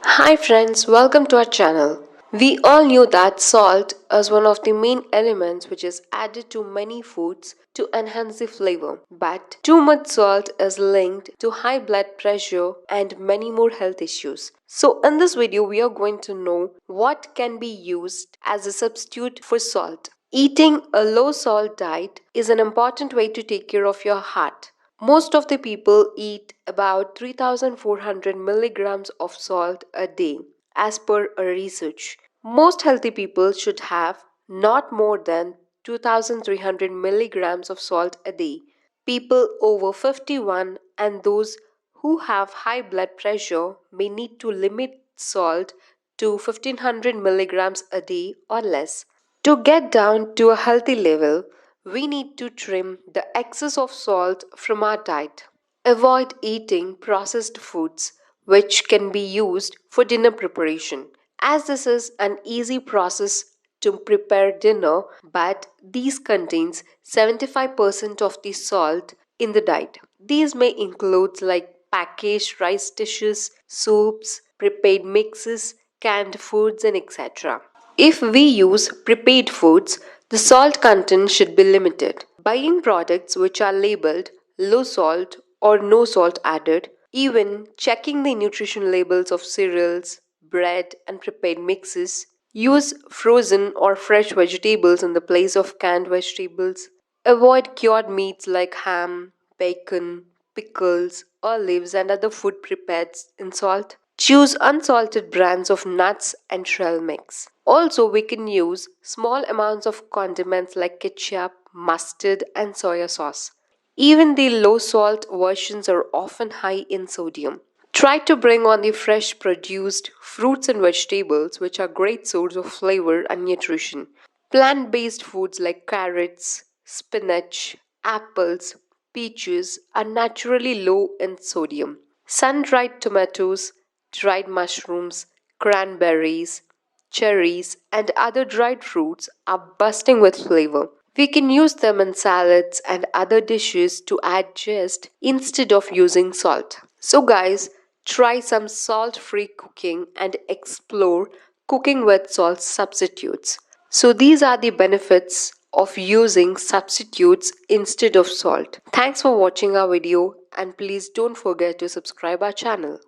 Hi friends, welcome to our channel. We all knew that salt is one of the main elements which is added to many foods to enhance the flavor. But too much salt is linked to high blood pressure and many more health issues. So in this video we are going to know what can be used as a substitute for salt. Eating a low salt diet is an important way to take care of your heart. Most of the people eat about 3,400 milligrams of salt a day, as per a research. Most healthy people should have not more than 2,300 milligrams of salt a day. People over 51 and those who have high blood pressure may need to limit salt to 1,500 milligrams a day or less. To get down to a healthy level, we need to trim the excess of salt from our diet. Avoid eating processed foods, which can be used for dinner preparation, as this is an easy process to prepare dinner, but these contains 75% of the salt in the diet. These may include like packaged rice dishes, soups, prepared mixes, canned foods, and etc. If we use prepared foods, the salt content should be limited. Buying products which are labeled low salt or no salt added, even checking the nutrition labels of cereals, bread, and prepared mixes, use frozen or fresh vegetables in the place of canned vegetables, avoid cured meats like ham, bacon, pickles, olives, and other food prepared in salt. Choose unsalted brands of nuts and trail mix. Also, we can use small amounts of condiments like ketchup, mustard, and soya sauce. Even the low salt versions are often high in sodium. Try to bring on the fresh produced fruits and vegetables, which are great source of flavor and nutrition. Plant based foods like carrots, spinach, apples, peaches are naturally low in sodium. Sun dried tomatoes, dried mushrooms, cranberries, cherries, and other dried fruits are bursting with flavor. We can use them in salads and other dishes to add zest instead of using salt. So, guys, try some salt free cooking and explore cooking with salt substitutes. So, these are the benefits of using substitutes instead of salt. Thanks for watching our video and please don't forget to subscribe our channel.